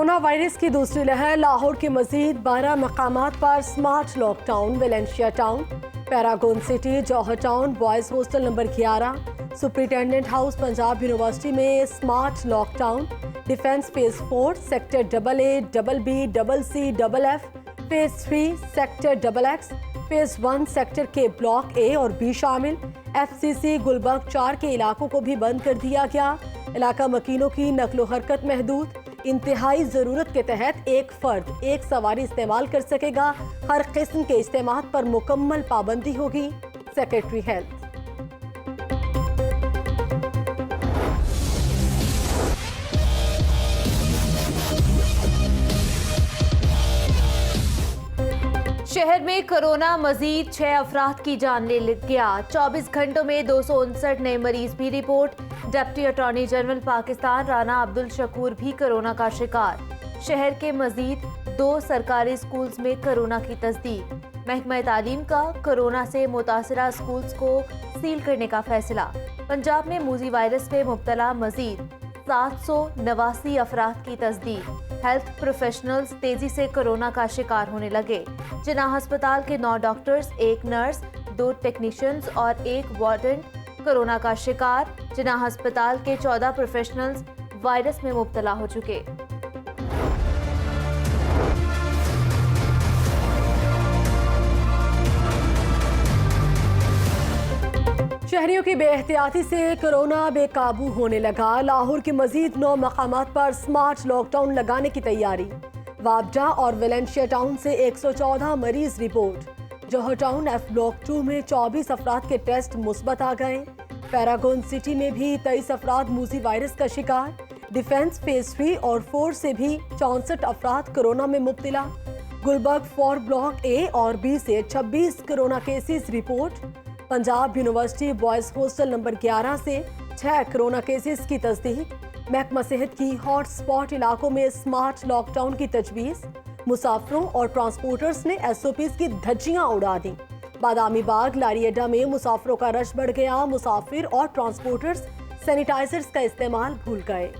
Corona virus की दूसरी लहर। लाहौर के मजीद 12 मकामात पर smart lockdown. Valencia town, Paragon city, Johar town, boys hostel number 11, superintendent house Punjab university में smart lockdown. Defence phase 4, sector AA, BB, CC, FF, phase 3, sector XX, phase 1, sector के block A और B शामिल। FCC गुलबर्ग 4 के इलाकों को भी बंद कर दिया गया। इलाका मकीनों की नकलो हरकत महदूद। इंतहाई ज़रूरत के तहत एक फ़र्द एक सवारी इस्तेमाल कर सकेगा। हर किस्म के इस्तेमाल पर मुकम्मल पाबंदी होगी। Secretary health. शहर में कोरोना मजीद 6 अफराद की जान ले गया। 24 घंटों में 259 नए मरीज भी रिपोर्ट। Deputy attorney general Pakistan Rana Abdul Shakoor भी कोरोना का शिकार। शहर के मजीद 2 सरकारी स्कूल्स में कोरोना की तस्दीक। महकमा तालीम का कोरोना से मुतासरा स्कूल्स को सील करने का फैसला। पंजाब में मूजी वायरस में मुब्तला मजीद 789 अफराद की तस्दीक। हेल्थ प्रोफेशनल्स तेजी से कोरोना का शिकार होने लगे। जिना अस्पताल के 9 डॉक्टर्स, 1 नर्स, 2 टेक्नीशियंस और 1 वार्डन कोरोना का शिकार। जिना अस्पताल के 14 प्रोफेशनल्स वायरस में मुब्तला हो चुके। शहरियों की बेएहतियाती से कोरोना बेकाबू होने लगा। लाहौर के मजीद 9 मकामात पर स्मार्ट लॉकडाउन लगाने की तैयारी। वाबडा और वेलेंशिया टाउन से 114 मरीज रिपोर्ट। जौहर टाउन F ब्लॉक 2 में 24 अफराद के टेस्ट मुस्बत आ गए। पैरागोन सिटी में भी 23 अफराद मूजी वायरस का शिकार। डिफेंस फेज 3 और 4 से भी 64 अफराद कोरोना में मुब्तला। गुलबर्ग 4 ब्लॉक A और B से 26 corona cases report. Punjab university boys hostel number 11 से 6 कोरोना केसेस की तस्दीक। महकमा सेहत की हॉट स्पॉट इलाकों में स्मार्ट लॉकडाउन की तजवीज़। मुसाफिरों और ट्रांसपोर्टर्स ने SOPs की धज्जियां उड़ा दी। बादामी बाग लारी अड्डा में मुसाफिरों का रश बढ़ गया। मुसाफिर और ट्रांसपोर्टर्स सैनिटाइजर्स का इस्तेमाल भूल गए।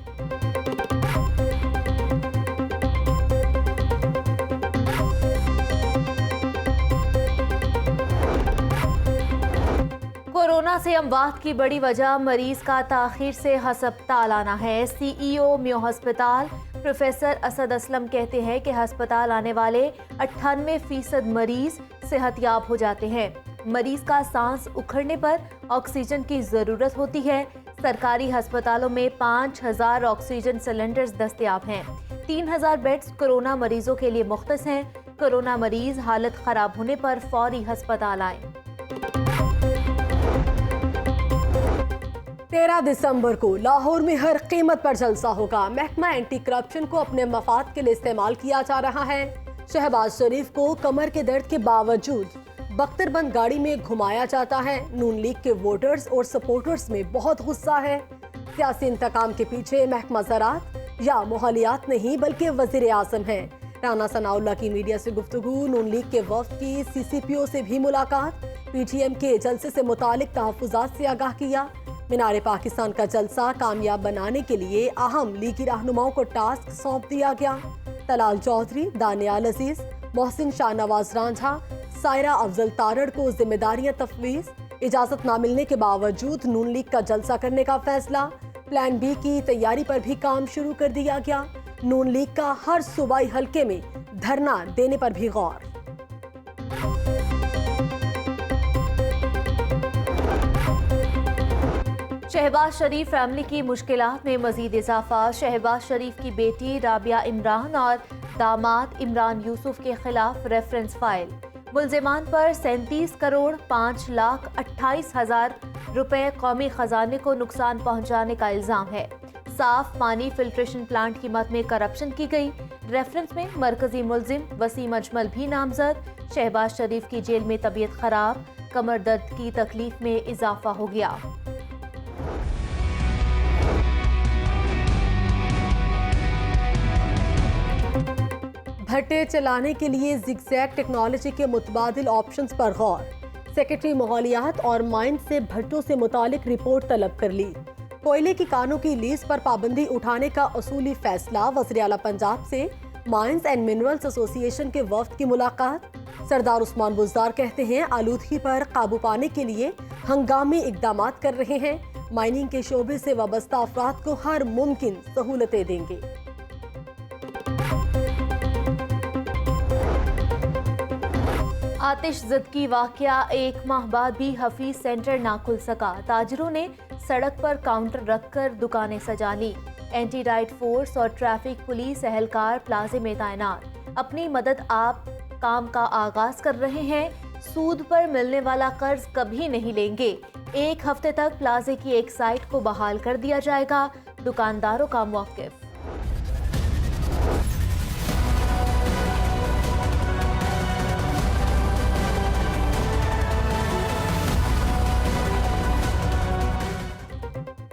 कोरोना से अमवात की बड़ी वजह मरीज का ताखीर से हस्पताल आना है। CEO म्यो हस्पताल प्रोफेसर असद असलम कहते हैं कि हस्पताल आने वाले 98% मरीज सेहतयाब हो जाते हैं। मरीज का सांस उखड़ने पर ऑक्सीजन की ज़रूरत होती है। सरकारी अस्पतालों में 5000 ऑक्सीजन सिलेंडर्स दस्तयाब हैं। 3000 बेड्स कोरोना मरीजों के लिए मुख्तस हैं। कोरोना मरीज हालत ख़राब होने पर फौरी अस्पताल आएँ। 13 दिसंबर को लाहौर में हर कीमत पर जलसा होगा। महकमा एंटी करप्शन को अपने मफाद के लिए इस्तेमाल किया जा रहा है। शहबाज शरीफ को कमर के दर्द के बावजूद बख्तरबंद गाड़ी में घुमाया जाता है। नून लीग के वोटर्स और सपोर्टर्स में बहुत गुस्सा है। सियासी इंतकाम के पीछे महकमा ज़राअत या मोहालियात नहीं बल्कि वज़ीर आज़म है। राना सनाउल्लाह की मीडिया से गुफ्तगू। नून लीग के वफ्द की CCPO से भी मुलाकात। PTM के जलसे से मुतालिक तहफ़्फ़ुज़ात से आगाह किया। मीनारे पाकिस्तान का जलसा कामयाब बनाने के लिए अहम लीगी रहनुमाओं को टास्क सौंप दिया गया। तलाल चौधरी, दानियाल अजीज, मोहसिन शाहनवाज रांझा, सायरा अफजल तारड़ को जिम्मेदारियां तफवीज़। इजाजत ना मिलने के बावजूद नून लीग का जलसा करने का फैसला। प्लान B की तैयारी पर भी काम शुरू कर दिया गया। नून लीग का हर सूबाई हल्के में धरना देने पर भी गौर। शहबाज शरीफ फैमिली की मुश्किलात में मजीद इजाफा। शहबाज शरीफ की बेटी राबिया इमरान और दामाद इमरान यूसुफ के खिलाफ रेफरेंस फाइल। मुल्जिमान पर 37 करोड़ 5,28,000 रुपए कौमी खजाने को नुकसान पहुंचाने का इल्जाम है। साफ पानी फिल्ट्रेशन प्लांट की मद में करप्शन की गई। रेफरेंस में मरकजी मुल्जिम वसीम अजमल भी नामजद। शहबाज शरीफ की जेल में तबीयत खराब, कमर दर्द की तकलीफ में इजाफा हो गया। भट्टे चलाने के लिए जिगजैग टेक्नोलॉजी के मुतबादिल ऑप्शंस पर गौर। सेक्रेटरी माहौलियात और माइंस से भट्टों से मुतालिक रिपोर्ट तलब कर ली। कोयले की कानों की लीज पर पाबंदी उठाने का उसूली फैसला। वज़ीर आला पंजाब से माइंस एंड मिनरल्स एसोसिएशन के वफ्द की मुलाकात। सरदार उस्मान बुज़दार कहते हैं आलूदगी पर काबू पाने के लिए हंगामी इकदाम कर रहे हैं। माइनिंग के शोबे से वाबस्ता अफराद को हर मुमकिन सहूलतें देंगे। आतिशज़दगी वाकया, एक माह बाद भी हफीज सेंटर ना खुल सका। ताजिरों ने सड़क पर काउंटर रखकर दुकानें सजा ली। एंटी राइट फोर्स और ट्रैफिक पुलिस एहलकार प्लाजे में तैनात। अपनी मदद आप काम का आगाज कर रहे हैं। सूद पर मिलने वाला कर्ज कभी नहीं लेंगे। 1 हफ्ते तक प्लाजे की एक साइट को बहाल कर दिया जाएगा। दुकानदारों का मौक़िफ़।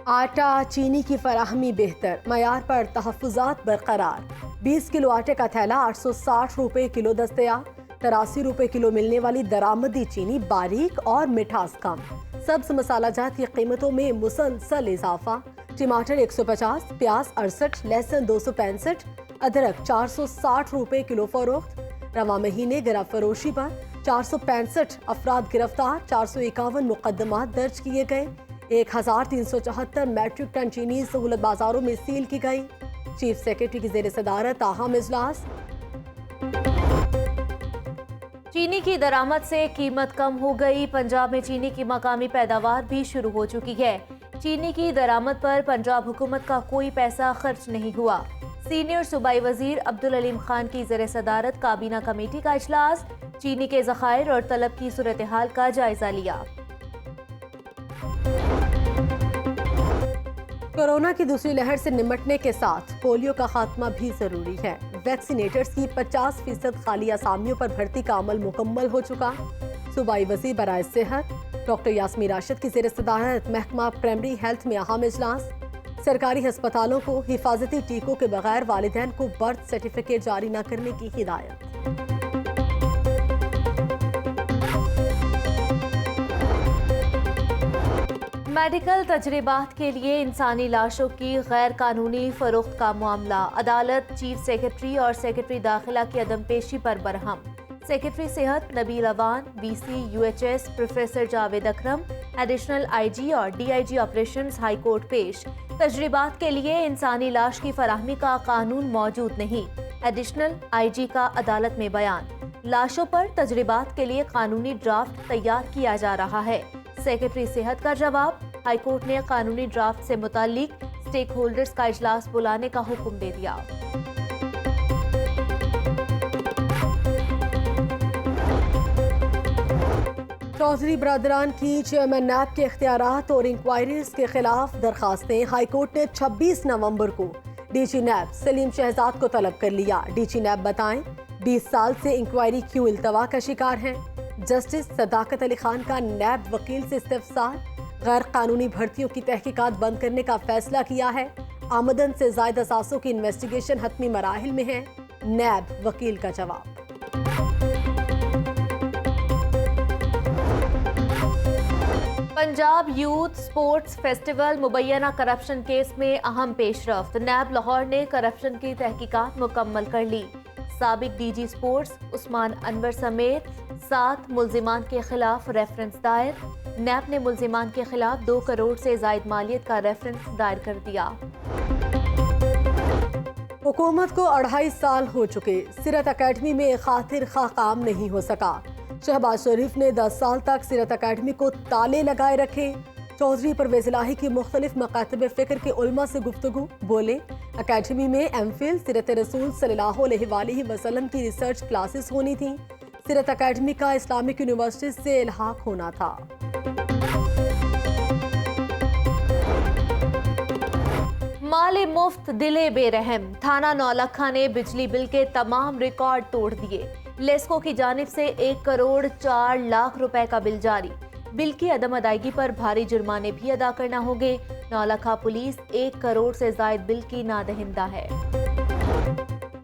आटा चीनी की फराहमी बेहतर, मयार पर तहफ़्फ़ुज़ात बरकरार। 20 किलो आटे का थैला 860 रुपये किलो दस्तयाब। 83 रुपये किलो मिलने वाली दरामदी चीनी बारीक और मिठास कम। सब्ज मसालाजात की कीमतों में मुसलसल इजाफा। टमाटर 150, प्याज 68, लहसुन 265, अदरक 460 रुपये किलो फरोख्त। रवा महीने गिरफ्त फरोशी पर 465 अफराद गिरफ्तार। 451 मुकदमात दर्ज किए गए। 1374 मैट्रिक टन चीनी सहूलत बाजारों में सील की गई। चीफ सेक्रेटरी की जेर सदारत अहम इजलास। चीनी की दरामद से कीमत कम हो गई। पंजाब में चीनी की मकामी पैदावार भी शुरू हो चुकी है। चीनी की दरामद पर पंजाब हुकूमत का कोई पैसा खर्च नहीं हुआ। सीनियर सूबाई वजीर अब्दुल अलीम खान की जेर सदारत काबीना कमेटी का इजलास। चीनी के ज़खायर और तलब की सूरत हाल का जायजा लिया। कोरोना की दूसरी लहर से निपटने के साथ पोलियो का खात्मा भी जरूरी है। वैक्सीनेटर्स की 50% खाली असामियों पर भर्ती का अमल मुकम्मल हो चुका। सूबाई वज़ीर बराए सेहत डॉक्टर यास्मीन राशिद की ज़ेर सदारत महकमा प्राइमरी हेल्थ में अहम इजलास। सरकारी अस्पतालों को हिफाजती टीकों के बगैर वालिदैन को बर्थ सर्टिफिकेट जारी न करने की हिदायत। मेडिकल तजरीबात के लिए इंसानी लाशों की गैर कानूनी फरोख्त का मामला। अदालत चीफ सेक्रेटरी और सेक्रेटरी दाखिला की अदम पेशी पर बरहम। सेक्रेटरी सेहत Nabeel Awan, VC UHS professor Javed Akram, additional IG और डीआईजी ऑपरेशंस हाई कोर्ट पेश। तजरीबात के लिए इंसानी लाश की फराहमी का कानून मौजूद नहीं। एडिशनल आईजी का अदालत में बयान। लाशों पर तजरीबात के लिए कानूनी ड्राफ्ट तैयार किया जा रहा है। सेक्रेटरी सेहत का जवाब। हाईकोर्ट ने कानूनी ड्राफ्ट से मुताल्लिक स्टेक होल्डर्स का इजलास बुलाने का हुक्म दे दिया। चौधरी बरादरान की चेयरमैन नैब के इख्तियारात और इंक्वायरीज के खिलाफ दरखास्तें। हाईकोर्ट ने 26 नवंबर को डीजी नैब सलीम शहजाद को तलब कर लिया। डीजी नैब बताएं 20 साल से इंक्वायरी क्यों इल्तवा का शिकार है। जस्टिस सदाकत अली खान का नैब वकील से इस्तिफसार। गैर कानूनी भर्तियों की तहकीकात बंद करने का फैसला किया है। आमदन से ज़ायद असासों की इन्वेस्टिगेशन हतमी मराहिल में है। नैब वकील का जवाब। पंजाब यूथ स्पोर्ट्स फेस्टिवल मुबैना करप्शन केस में अहम पेशरफ्त। नैब लाहौर ने करप्शन की तहकीकात मुकम्मल कर ली। साबिक डीजी स्पोर्ट्स उस्मान अनवर समेत 7 मुल्जिमान के खिलाफ रेफरेंस दायर। नैब ने मुल्जिमान के खिलाफ 2 करोड़ से जायद मालियत का रेफरेंस दायर कर दिया। हुकूमत को 2.5 साल हो चुके, सीरत अकेडमी में खातिर खा काम नहीं हो सका। शहबाज शरीफ ने 10 साल तक सीरत अकेडमी को ताले लगाए रखे। चौधरी परवेज इलाही की मुख्तलिफ मकातब फ़िक्र के उलमा से गुफ्तगू। बोले अकेडमी में एमफिल सीरत रसूल सल्लल्लाहु अलैहि वसल्लम की रिसर्च क्लासेस होनी थी। सीरत अकेडमी का इस्लामिक यूनिवर्सिटी से इल्हाक होना था। माले मुफ्त दिले बेरहम। थाना नौलखा ने बिजली बिल के तमाम रिकॉर्ड तोड़ दिए। लेस्को की जानिब से 1 करोड़ 4 लाख रुपए का बिल जारी। बिल की अदम अदायगी पर भारी जुर्माने भी अदा करना होंगे। नौलखा पुलिस 1 करोड़ से जायद बिल की नादहिंदा है।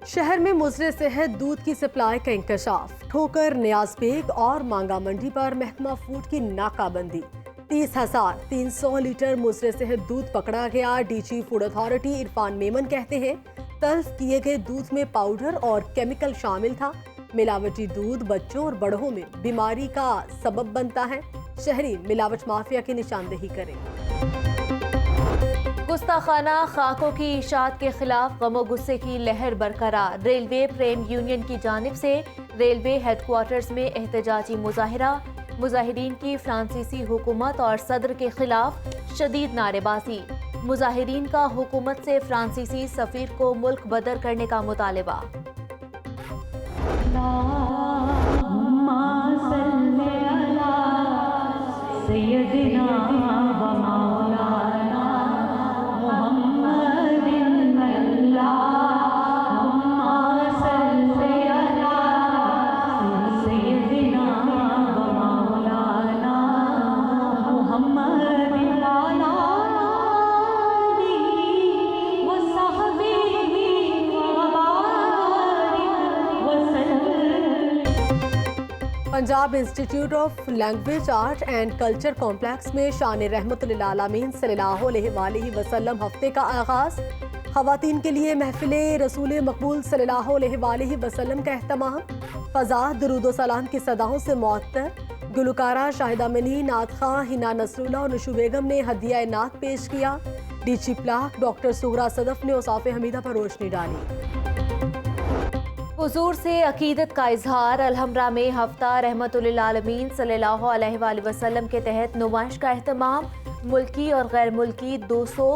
शहर में मुजरे सेहत दूध की सप्लाई का इंकशाफ। ठोकर नियाज बेग और मांगा मंडी पर महकमा फूड की नाकाबंदी। 30,300 लीटर मुसरे सेहत दूध पकड़ा गया। DG food authority Irfan Memon कहते हैं तल्फ किए गए दूध में पाउडर और केमिकल शामिल था। मिलावटी दूध बच्चों और बड़ों में बीमारी का सबब बनता है। शहरी मिलावट माफिया की निशानदेही करें। गुस्ताखाना खाकों की इशात के खिलाफ गमो गुस्से की लहर बरकरार। रेलवे फ्रेम यूनियन की जानिब से रेलवे हेडक्वार्टर्स में एहतजाजी मुजाहिरा। मुजाहिरीन की फ्रांसीसी हुकूमत और सदर के खिलाफ शदीद नारेबाजी। मुजाहिरीन का हुकूमत से फ्रांसीसी सफीर को मुल्क बदर करने का मुतालबा। Punjab institute of language art and culture complex में शान रहमतुल आलमीन सल्लल्लाहु अलैहि वसल्लम हफ्ते का आगाज। खवातीन के लिए महफिले रसूल मकबूल सल्लल्लाहु अलैहि वसल्लम का एहतमाम। फजा दुरूद सलाम की सदाओं से मुअत्तर। गुलकारा शाहिदा मिनी, नात खां हिना नसरुल्लाह और नुशू बेगम ने हदिया नात पेश किया। DG plaque doctor Sughra Sadaf ने औसाफ हमीदा पर रोशनी डाली। हुजूर से अकीदत का इजहार। अलहमरा में हफ्ता रहमतुल आलमीन सल्लल्लाहु अलैहि वसल्लम के तहत नुमाइश का एहतमाम। मुल्की और गैर मुल्की 200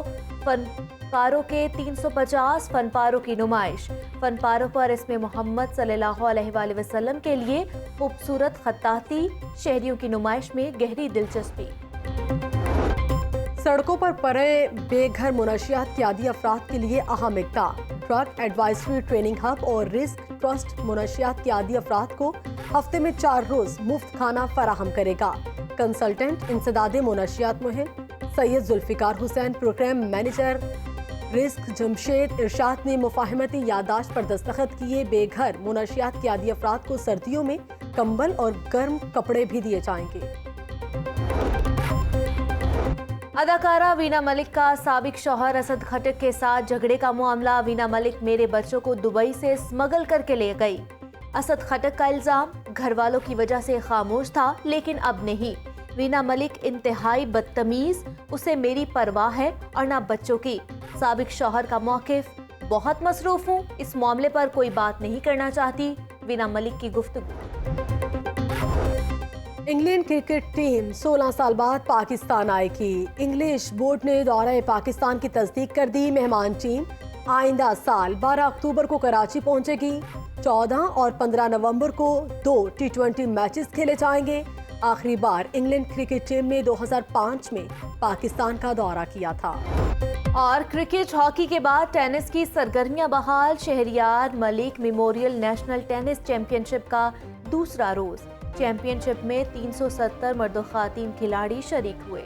फनपारों के 350 फनपारों की नुमाइश। फनपारों पर इसमें मोहम्मद सल्लल्लाहु अलैहि वसल्लम के लिए खूबसूरत खत्ताती। शहरियों की नुमाइश में गहरी दिलचस्पी। सड़कों पर पड़े बेघर मुनशियात के आदी अफराद के लिए अहम इक़दाम। ड्रग एडवाइजरी ट्रेनिंग हब और रिस्क ट्रस्ट मुनशियात के आदी अफराद को हफ्ते में 4 रोज मुफ्त खाना फराहम करेगा। कंसल्टेंट इंसदादे मुनशियात मुहिम Syed Zulfiqar Hussain, programme manager risk Jamshed Irshad ने मुफाहमती यादाश्त पर दस्तखत किए। बेघर मुनशियात के आदी अफराद को सर्दियों में कंबल और गर्म कपड़े भी दिए जाएंगे। अदाकारा वीना मलिक का साबिक शौहर असद खटक के साथ झगड़े का मामला। वीना मलिक मेरे बच्चों को दुबई से स्मगल करके ले गई। असद खटक का इल्जाम घर वालों की वजह से खामोश था, लेकिन अब नहीं। वीना मलिक इंतहाई बदतमीज, उसे मेरी परवाह है और ना बच्चों की। साबिक शौहर का मौकिफ, बहुत मसरूफ हूँ, इस मामले पर कोई बात नहीं करना चाहती। वीना मलिक की गुफ्तगू। इंग्लैंड क्रिकेट टीम 16 साल बाद पाकिस्तान आएगी। इंग्लिश बोर्ड ने दौरे पाकिस्तान की तस्दीक कर दी। मेहमान टीम आइंदा साल 12 अक्टूबर को कराची पहुंचेगी। 14 और 15 नवंबर को 2 T20 मैचेस खेले जाएंगे। आखिरी बार इंग्लैंड क्रिकेट टीम ने 2005 में पाकिस्तान का दौरा किया था। और क्रिकेट हॉकी के बाद टेनिस की सरगर्मियां बहाल। Shahryar Malik memorial national tennis championship का दूसरा रोज। चैंपियनशिप में 370 मर्द और ख़वातीन खिलाड़ी शरीक हुए।